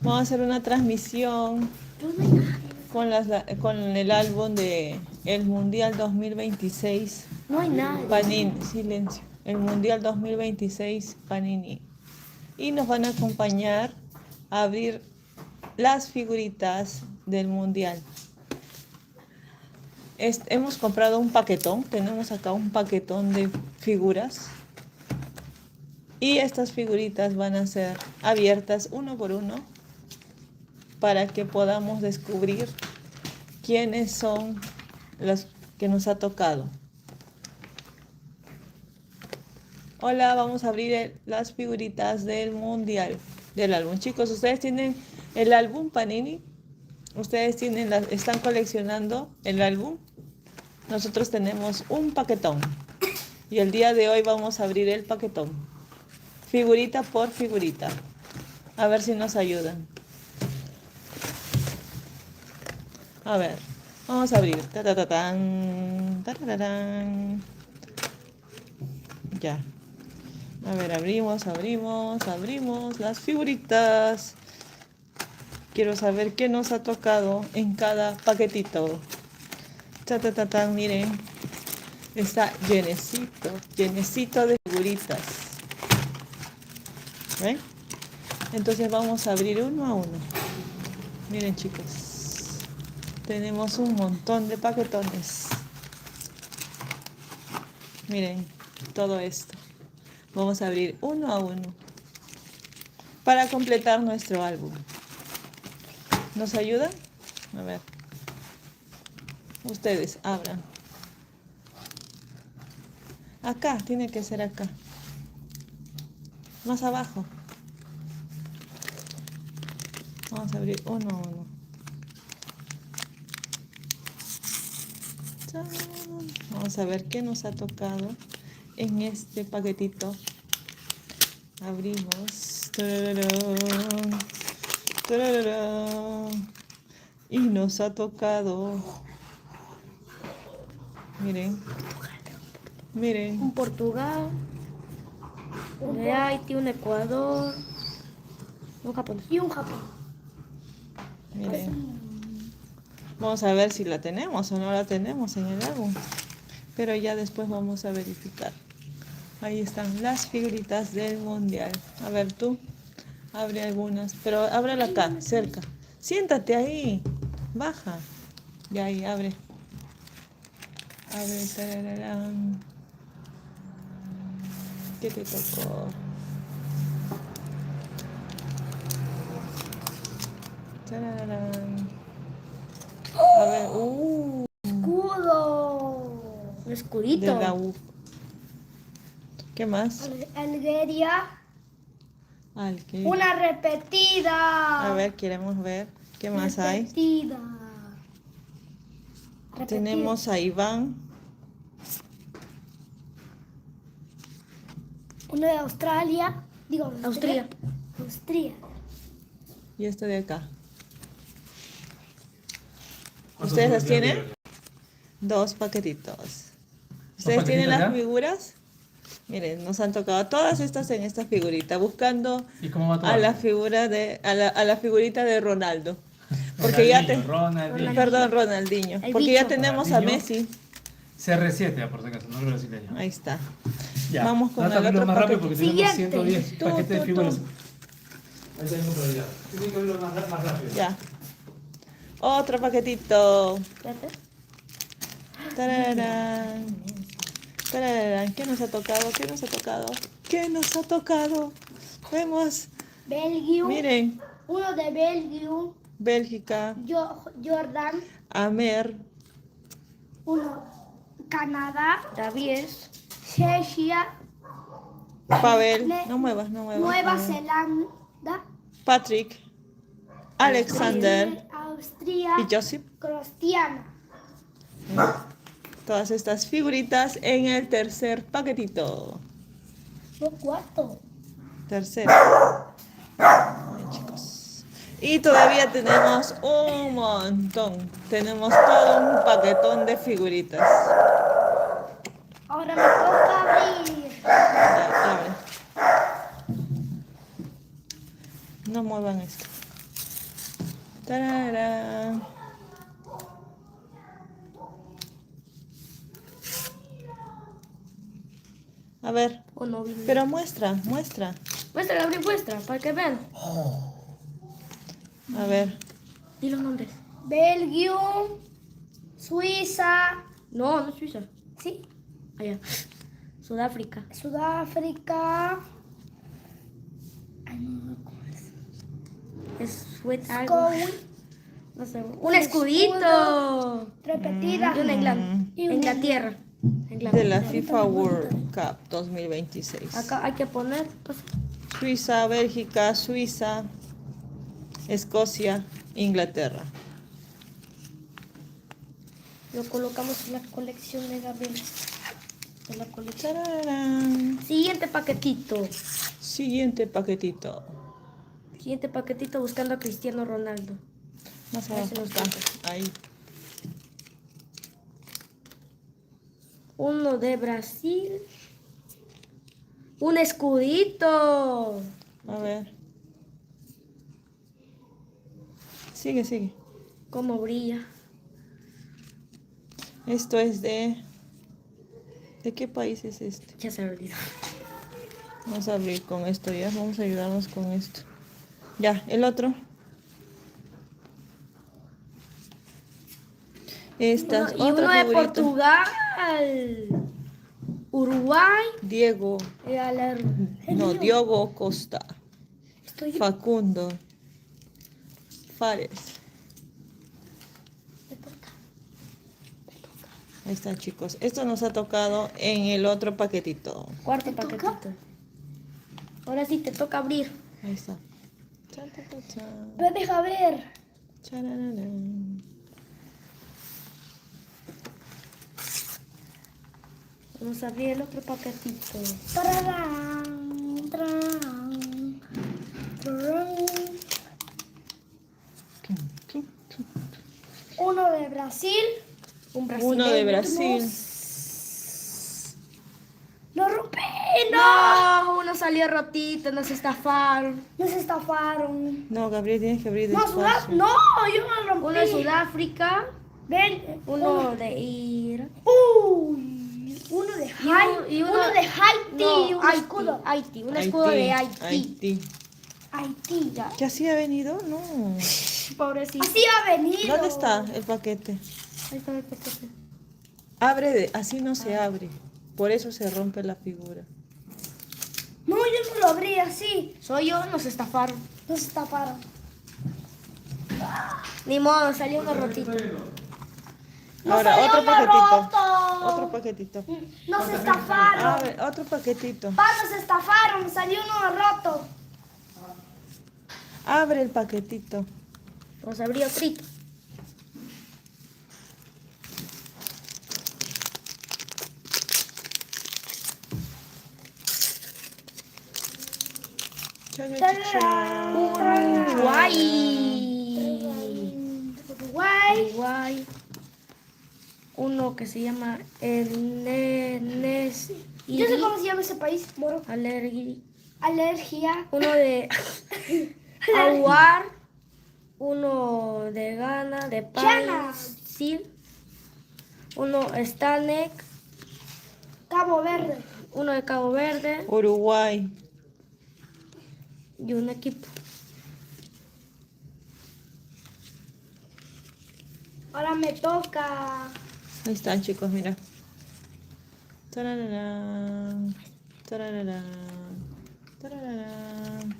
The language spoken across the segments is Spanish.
Vamos a hacer una transmisión con el álbum de el Mundial 2026. No hay nada. Panini, silencio. El Mundial 2026 Panini. Y nos van a acompañar a abrir las figuritas del Mundial. Hemos comprado un paquetón, tenemos acá un paquetón de figuras. Y estas figuritas van a ser abiertas uno por uno para que podamos descubrir quiénes son los que nos ha tocado. Hola, vamos a abrir las figuritas del Mundial, del álbum. Chicos, ¿ustedes tienen el álbum Panini? ¿Ustedes están coleccionando el álbum? Nosotros tenemos un paquetón. Y el día de hoy vamos a abrir el paquetón. Figurita por figurita. A ver si nos ayudan. A ver, vamos a abrir. Ta-ta-ta-tan, ta-ta-ta-tan. Ya. A ver, abrimos las figuritas. Quiero saber qué nos ha tocado en cada paquetito. Ta-ta-ta-tan, miren. Está llenecito de figuritas. ¿Ven? Entonces vamos a abrir uno a uno. Miren, chicos. Tenemos un montón de paquetones. Miren, todo esto. Vamos a abrir uno a uno para completar nuestro álbum. ¿Nos ayudan? A ver. Ustedes abran. Acá, tiene que ser acá. Más abajo. Vamos a abrir uno a uno. ¡Chán! Vamos a ver qué nos ha tocado en este paquetito. Abrimos. ¡Tarararán! ¡Tarararán! Y nos ha tocado. Miren. Miren. Un Portugal, un de Haití, un Ecuador, un Japón. Y un Japón. Miren. Vamos a ver si la tenemos o no la tenemos en el álbum. Pero ya después vamos a verificar. Ahí están las figuritas del Mundial. A ver tú. Abre algunas. Pero ábrela acá, cerca. Siéntate ahí. Baja. Y ahí, abre. Abre. Tarararán. ¿Qué te tocó? Tarararán. A ver. Escudo. Un escudito. De la U. ¿Qué más? Algeria. ¿Qué? Una repetida. A ver, queremos ver. ¿Qué más hay? Repetida. Tenemos a Iván. Uno de Australia. Digo, Austria. Austria. Y este de acá. ¿Ustedes las tienen? Dos paquetitos. ¿Ustedes tienen las figuras? Miren, nos han tocado todas estas en esta figurita, buscando a la figura a la figurita de Ronaldo. Porque Ronaldinho. Perdón, Ronaldinho. Porque ya tenemos a Messi. CR7, por si acaso, no es brasileño. Ahí está. Ya. Vamos con el Trata otro más rápido porque paquete. tenemos 110 paquetes de Tú. figuras. Ahí tengo prioridad. Tiene que abrirlo más rápido. Ya. Otro paquetito. Espérate. Tararán. Tararán. ¿Qué nos ha tocado? ¿Qué nos ha tocado? ¿Qué nos ha tocado? Vemos. Belgium. Miren. Uno de Belgium. Bélgica. Jordan. Amer. Uno Canadá. Davies. Chequia. Pavel. No muevas. Nueva Zelanda. Patrick. Alexander. Austria. Y Josip. Cristiana. Todas estas figuritas en el tercer paquetito. No, cuarto. Tercero. Ay, chicos. Y todavía tenemos un montón. Tenemos todo un paquetón de figuritas. Ahora me toca abrir. Ya, abre. No muevan esto. Tararán. A ver, Uno vino. pero muestra. Muestra, Gabriel, muestra, para que vean. A ver. Di los nombres. Belgium, Suiza, No, no es Suiza. sí, Allá. Sudáfrica. Sudáfrica, Es sweet algo. Scone, No sé. Un Un escudito. repetida. Y una Inglaterra. Y una- Inglaterra. De la FIFA World Cup 2026. Acá hay que poner, pues, Suiza, Bélgica, Suiza, Escocia, Inglaterra. lo colocamos en la colección de Gabriel. De la colección. Tararán. Siguiente paquetito. Siguiente paquetito. Siguiente paquetito buscando a Cristiano Ronaldo. Más Ahí abajo se los está. pongo. Ahí. Uno de Brasil. Un escudito. A ver. Sigue, sigue. Cómo brilla. Esto es de... ¿De qué país es este? Ya se me olvidó. Vamos a abrir con esto ya. Vamos a ayudarnos con esto. Ya, el otro. Esta es Y otra uno de figurita. Portugal. Uruguay. Diego. No, Diogo Costa. Estoy Facundo. Fares. Ahí está, chicos. Esto nos ha tocado en el otro paquetito. Cuarto ¿Te toca? paquetito. Ahora sí te toca abrir. Ahí está. Chan, chan, chan, chan. Ve, deja ver. Charararán. Vamos a abrir el otro paquetito. Tararán, tarán, tarán. Uno de Brasil. Un brasileño. Uno de Brasil. ¡Lo rompí! ¡No! No, uno salió rotito, nos estafaron. Nos estafaron. No, Gabriel, tienes que abrir No, despacio. No, yo me lo rompí. Uno de Sudáfrica, Ven. uno de Irak. Uy, uno de Haití. Y uno- uno de Haití. No, un Haití, escudo. Haití, un escudo de Haití. Haití. Haití. Ya, ¿Que así ha venido? No. pobrecito. Así ha venido. ¿Dónde está el paquete? Ahí está el paquete. Abre de... Así no se abre. Por eso se rompe la figura. No, yo no lo abrí así. Soy yo, nos estafaron. Nos estafaron. Ni modo, salió uno rotito. Ahora, salió otro uno paquetito. roto. Otro paquetito. Nos estafaron. Abre, otro paquetito. Pa, nos estafaron. Salió uno roto. Abre el paquetito. Vamos a abrir otro. Chan, chan, chan. Uruguay. Uruguay. Uruguay. Uno que se llama Enes. Yo sé cómo se llama ese país, moro. Alergia. Uno de Aguar. Uno de Ghana, de Ghana. Brasil. Uno Stanek. Cabo Verde. Uno de Cabo Verde. Uruguay. Y un equipo. Ahora me toca. Ahí están, chicos, mira. Tarararán, tarararán, tarararán.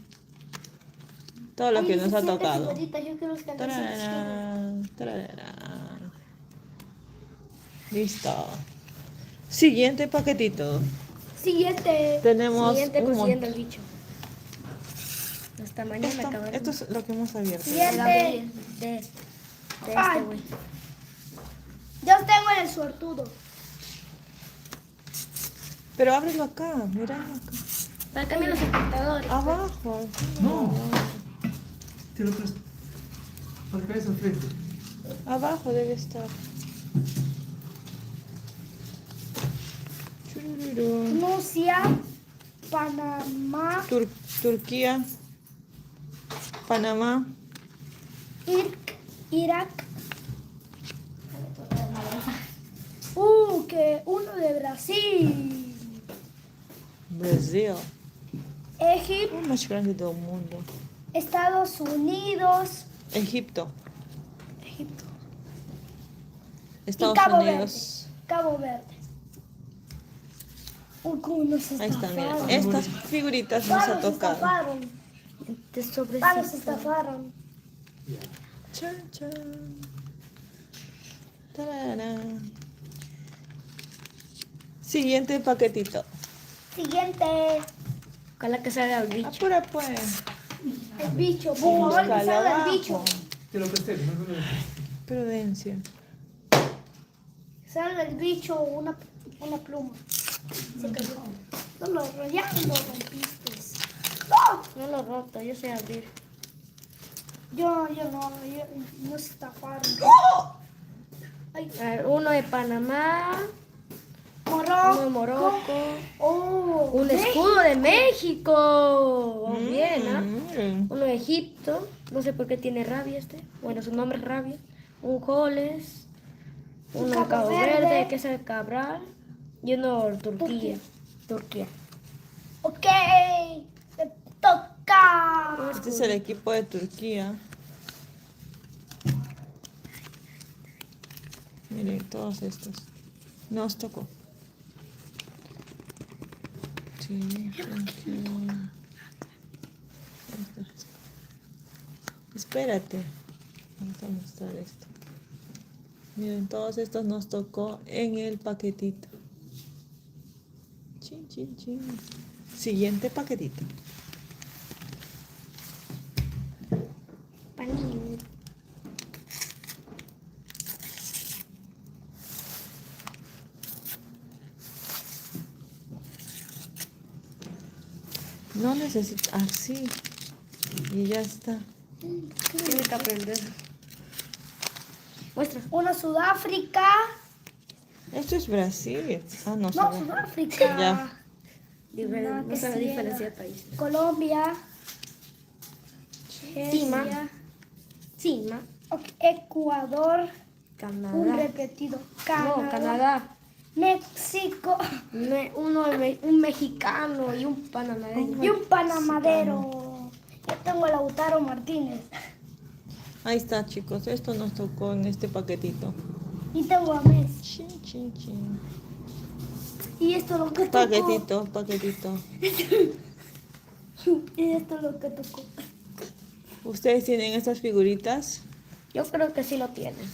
Todo lo Ay, que nos ha 17 tocado. figuritas, yo quiero que Tarararán, tarararán. Listo. Siguiente paquetito. Siguiente. Tenemos Siguiente un consiguiendo montón. el bicho. Hasta mañana acabaremos. Esto es lo que hemos abierto. Siguiente. De Ay. este güey. Yo tengo el suertudo. Pero ábrelo acá, mira acá. Para cambiar los espectadores. Abajo. No. Te lo presto. Para que vayas al frente. Abajo debe estar. Churururú. Rusia. Panamá. Turquía, Panamá, Irak. Que uno de Brasil. Brasil. Egipto. O mais grande do mundo. Estados Unidos. Egipto. Egipto. Estados y Cabo Unidos. Verde. Cabo Verde. Cómo nos Ahí está, miren. estafaron. Estas figuritas nos ha Nos tocado. estafaron. Este sobrecito. Nos estafaron. Chan, chan. Tararán. Siguiente paquetito. Siguiente. Ojalá que salga el bicho. Apura pues. El bicho. Por favor, que Búscalo salga el abajo. bicho. Te lo presté, no me lo Prudencia. Salga el bicho una pluma. Se cayó. No lo rayaste, lo rompiste. ¡No! No lo roto, yo sé abrir. Yo no se estafaron. Ay, A ver, uno de Panamá, uno de Morocco. Morocco, Oh, un escudo de México. Oh, bien, ¿ah? Mm. Uno de Egipto, no sé por qué tiene rabia este. Bueno, su nombre es rabia. Un Goles, uno de Cabo Cabo Verde. Verde, que es el Cabral, y uno de Turquía. Turquía. Ok. Te toca. Este es el equipo de Turquía. Miren, todos estos. Nos tocó. Sí, Turquía. Espérate. Vamos a mostrar esto. Miren, todos estos nos tocó en el paquetito. Chin, chin, chin. Siguiente paquetito. Panini. No necesito. Así. Y ya está. Tiene que aprender. Muestra. Una Sudáfrica. Esto es Brasil. Ah, no, No, Sudáfrica. Sudáfrica. Ya. No que sabe sí diferenciar era. países. Colombia. Cima. Chequia, Cima. Ecuador. Un Canadá. repetido. No, Canadá. México. Un mexicano y un panameño. Y un panamadero. Yo tengo a Lautaro Martínez. Ahí está, chicos. Esto nos tocó en este paquetito. Y tengo a Messi. Chin, chin, chin. Y esto es lo que tocó. Paquetito, paquetito. Y esto es lo que tocó. ¿Ustedes tienen estas figuritas? Yo creo que sí lo tienen.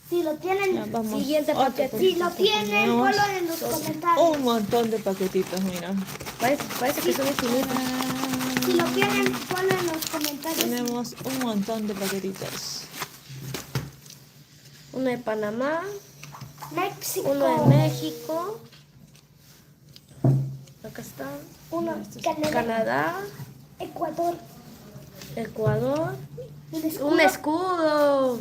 Si lo tienen, Ya, vamos. Siguiente Otro paquete. si lo tienen, Tenemos ponlo en los comentarios. un montón de paquetitos, mira. Parece que son infinitos. Si lo tienen, ponlo en los comentarios. Tenemos un montón de paquetitos. Uno de Panamá, México. uno de México. Acá está. Uno Canadá. Canadá, Ecuador. Ecuador. Un escudo. Un escudo.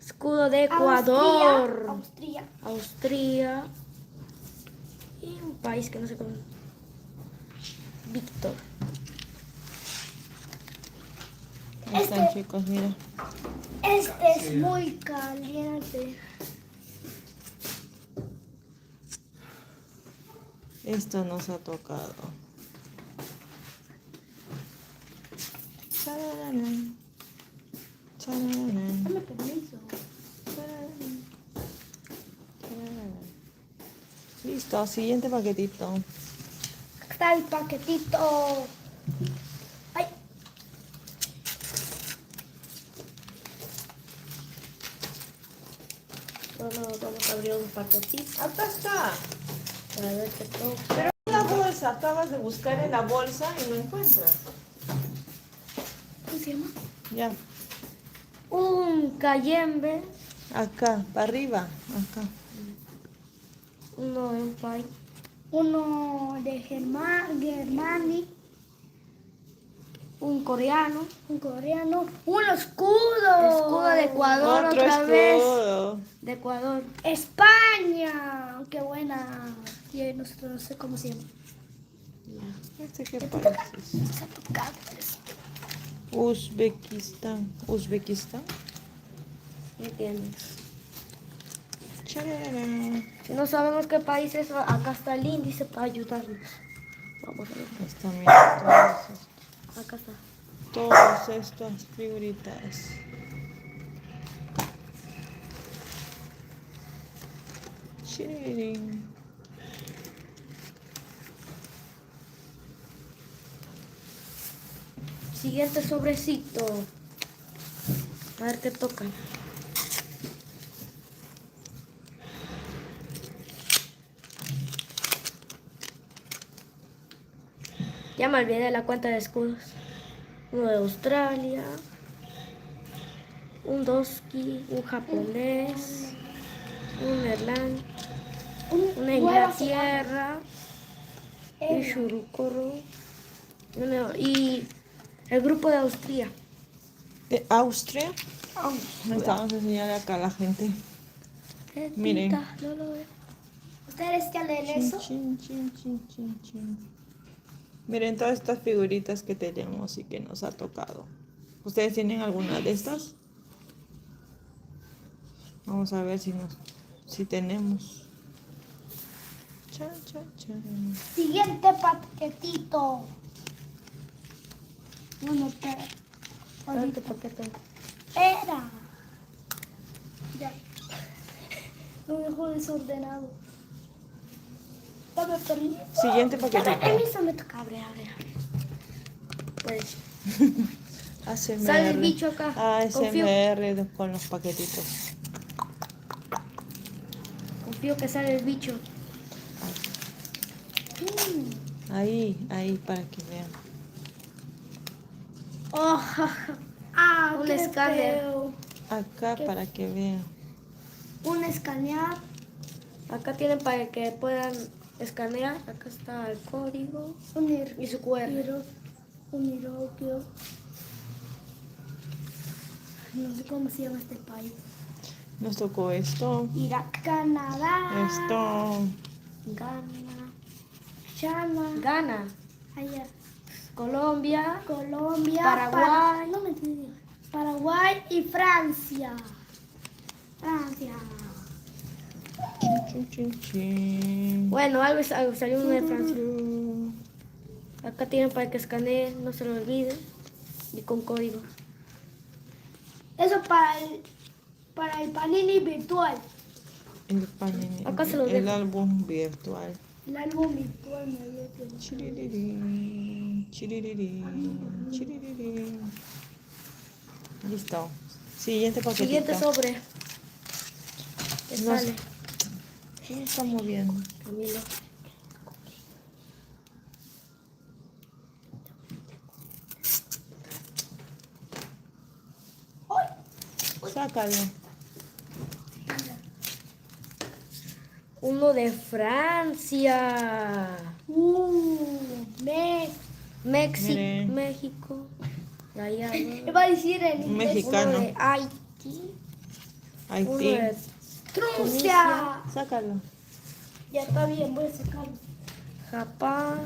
Escudo de Ecuador. Austria. Austria. Y un país que no sé cómo. Víctor. Ahí están, chicos, mira. Este es muy caliente. Esto nos ha tocado. Chararán, chararán, Dame permiso. chararán, chararán. Listo, siguiente paquetito. Acá está el paquetito. Ay, Vamos a abrir un paquetito. Acá está. Para ver qué toca. Pero la bolsa, acabas de buscar en la bolsa y no encuentras. ¿cómo se llama? Ya, Un Cayenne. acá, para arriba, acá. Uno de un país. Uno de Germani. Un coreano. Un coreano. Un escudo. Escudo de Ecuador Otro otra vez. escudo. De Ecuador. España. Qué buena. Y nosotros no sé cómo se llama. Este qué país es. Está tocado eso. Uzbekistán. Uzbekistán. ¿Me entiendes? Chararara. Si no sabemos qué país es, acá está el índice para ayudarnos. Vamos a ver. Está, mira, Acá está. todas estas figuritas. Chirirín. Siguiente sobrecito. A ver qué toca. Ya me olvidé de la cuenta de escudos. Uno de Australia. Un Doski. Un japonés. Un neerlandés. Una Nueva Zelanda. Inglaterra. Y Shurukoro. Y el grupo de Austria. De Austria. Estamos a enseñar acá a la gente. Miren. No lo veo. ¿Ustedes ya leen eso? Chin, chin, chin, chin, chin. Miren todas estas figuritas que tenemos y que nos ha tocado. ¿Ustedes tienen alguna de estas? Vamos a ver si tenemos. Chan, chan, chan. Siguiente paquetito. Bueno, espera. Ahorita paquete. Espera. Ya. Lo dejo desordenado. Dame permiso. Siguiente Dame paquetito. permiso, me toca abrir. Pues ASMR. sale el bicho acá. Confío ASMR con los paquetitos. que sale el bicho. Ahí, para que vean. Oh, un qué escáner. feo. Acá para que vean. Un escanear. Acá tienen para que puedan escanear. Acá está el código y su QR. Un Irokio. No sé cómo se llama este país. Nos tocó esto. Irak, Canadá. Esto. Ghana, Allá. Colombia, Colombia. Paraguay. No me entiendes. Paraguay y Francia. Francia. Chin, chin, chin. Bueno, algo salió uno de Francia. Acá tienen para que escaneen, no se lo olviden. Y con código. Eso para el Panini virtual. Acá se los el dejo. álbum virtual. El álbum virtual me había quedado. Chiririrín, chiririrín, chiririrín. Listo. Siguiente paquetito. Siguiente sobre. ¿Qué Nos- sale? ¿Quién está moviendo? Camilo. Sácalo. Uno de Francia. Miren. México. Allá, ¿no? Iba a decir en Un inglés. mexicano. Uno de Haití. Uno Haití. de Rusia. Sácalo. Ya está bien, voy a sacarlo. Japón.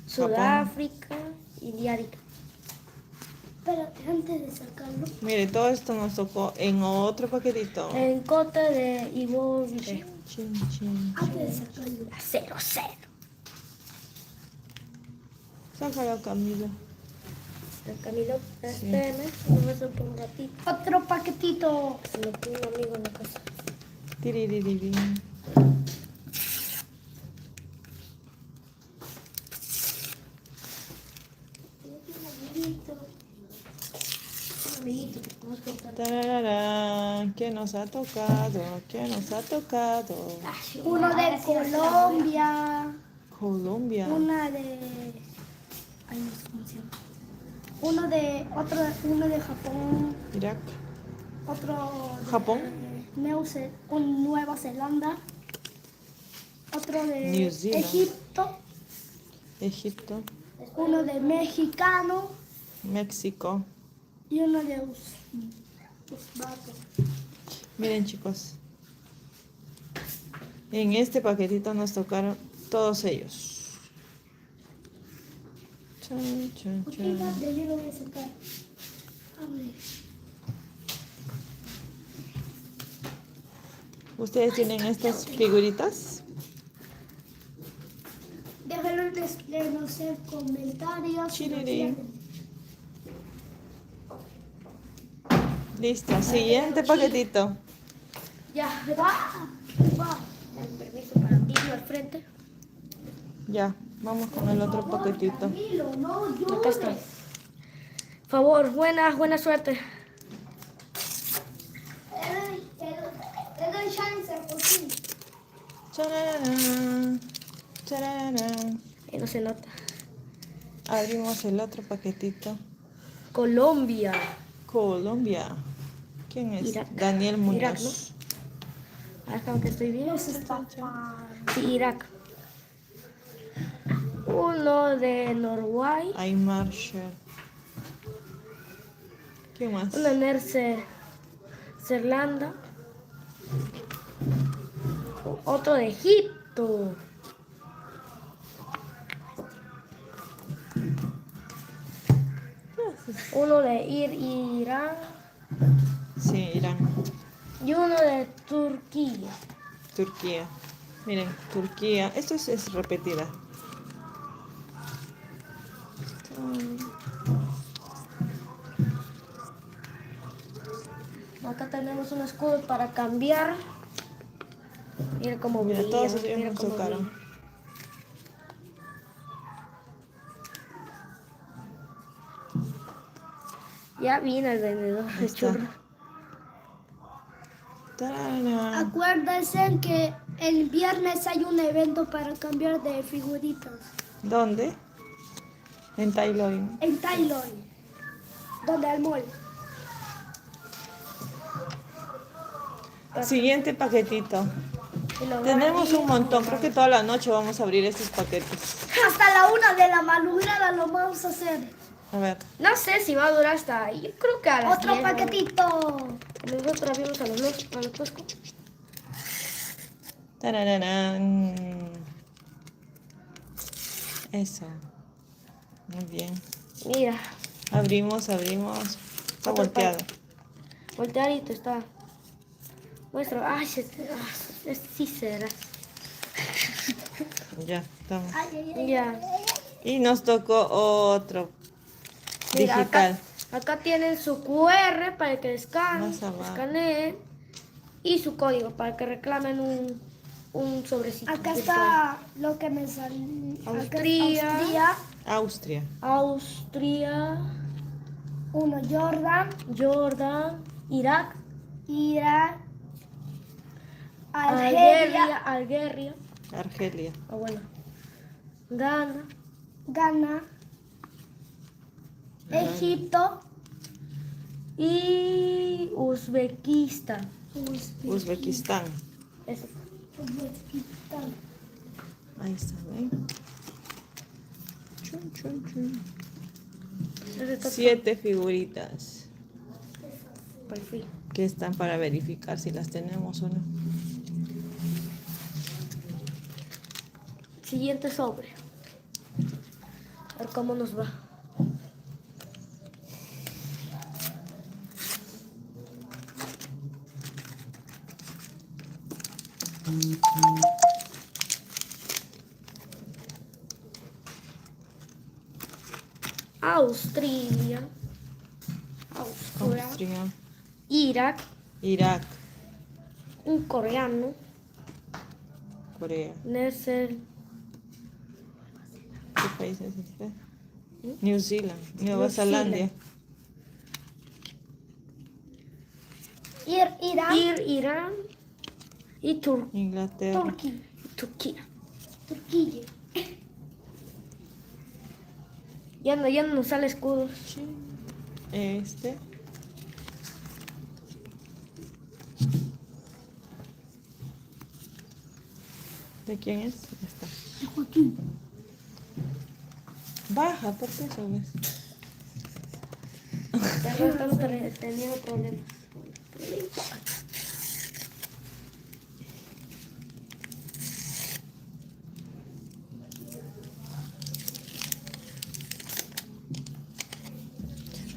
Sudáfrica y Diárica. Espérate, antes de sacarlo. Mire, todo esto nos tocó en otro paquetito. En Cote de Ivoire. Chin, chin. Antes de sacarlo. 0-0. Sácalo, Camilo. El Camilo, espérame, vamos a hacer por un ratito. Otro paquetito. Se me fue un amigo en la casa. Tiririrín. Tarararán. ¿Qué nos ha tocado? ¿Qué nos ha tocado? Uno de Colombia. Colombia. Una de. Ay, no sé cómo se llama. Uno de Japón. Irak. Otro de Japón. Nueva Zelanda. Otro de New Zealand. Egipto. Egipto. Uno de mexicano. México. Y uno de uzbeko. Miren, chicos. En este paquetito nos tocaron todos ellos. Chan, chan, Ok, chan. ya yo lo voy a sacar. ¿Ustedes tienen estas figuritas? Déjenlo en los comentarios. Si lo Chirirín. tienen. Listo. Siguiente paquetito. Ya, Va. permiso para irlo al frente. Ya. Vamos con el otro paquetito. Tranquilo, no Acá está. llores. Favor, buena suerte. Te doy chance por fin. Chararán, chararán. No se nota. Abrimos el otro paquetito. Colombia. Colombia. ¿Quién es? Irak. Daniel Irak, Muñoz. ¿no? Acá que estoy bien. Los papás. Sí, Irak. Uno de Norway. Hay Marshall. ¿Quién más? Uno de Neerlanda. Otro de Egipto. Uno de Irán. Sí, Irán. Y uno de Turquía. Turquía. Miren, Turquía. Esto es repetida. Acá tenemos un escudo para cambiar. Mira cómo Mira, brilla. todos ellos Mira con cómo su cara. brilla. Ya vino el vendedor Ahí de está. churros. Tararán. Acuérdense que el viernes hay un evento para cambiar de figuritas. ¿Dónde? En Tailoin. En Tailor. Donde al mall. Siguiente paquetito. Y lo Tenemos van a un montón. Creo que toda la noche vamos a abrir estos paquetes. Hasta la 1 de la madrugada lo vamos a hacer. A ver. No sé si va a durar hasta ahí. Yo creo que a las Otro 10, ¿no? paquetito. Nosotros vimos a los Tosco. Tararán. Eso. Muy bien. Mira, Abrimos. Está volteado. volteadito está. Muestra. Ay, sí será. Ya, estamos. Ay, ay, ay. Ya. Y nos tocó otro. Mira, Digital. acá tienen su QR para que Más abajo. escaneen y su código para que reclamen un sobrecito. Acá virtual. está lo que me salió. Austria. Austria. Austria, Uno Jordan, Jordan, Irak, Irak, Algeria, Algeria, Argelia. bueno, Ghana, Ghana, Egipto, y Uzbekistán. Uzbekistán. Eso. Uzbekistán. Ahí está, ¿ven? Chun, chun, chun. Eso está 7 figuritas por fin. que están para verificar si las tenemos o no. Siguiente sobre. A ver cómo nos va. Austria, Austria, Irak, Irak, un coreano, Corea. Nezer, ¿Qué país es este? New Zealand, Nueva New Zelanda, Irán, Irán y Inglaterra, Turquía. Turquía. Ya no nos sale escudos. este, ¿de quién es? Ya está. Baja, ¿por qué subes? Estamos teniendo problemas.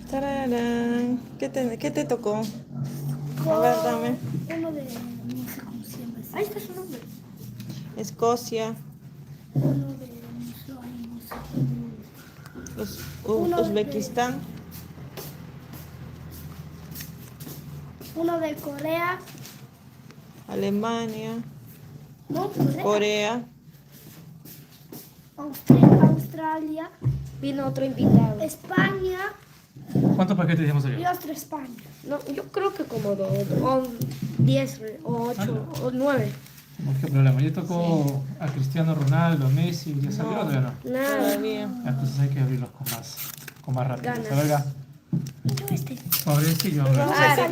Tararán. ¿Qué te tocó? A ver, dame. Uno de. No sé cómo se Ahí está su nombre. Escocia, Uno de Uno de- Uzbekistán, uno de Corea. Alemania, No, Corea, Australia, Vino otro invitado. España ¿Cuántos paquetes hemos y salido? otro España. No, yo creo que como 10 o 8 o 9. No, qué problema. Ya tocó a Cristiano Ronaldo, a Messi, ¿ya salió o todavía no? Nada. todavía. Entonces hay que abrirlos con más rapidez. Ganas. A ver, Ga. Yo este. Pobrecillo, hombre. Ah,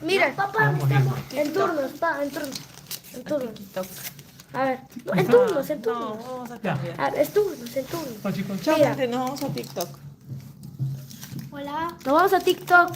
mira. Papá, Estamos viendo. En turnos, pa, en turnos. En turnos. TikTok. A ver, no, en turnos, en No, turnos. vamos a Ya. cambiar. A ver, es turnos, en turnos. Chao, chicos. Chao, Mira. gente, nos vamos a TikTok. Hola. Nos vamos a TikTok.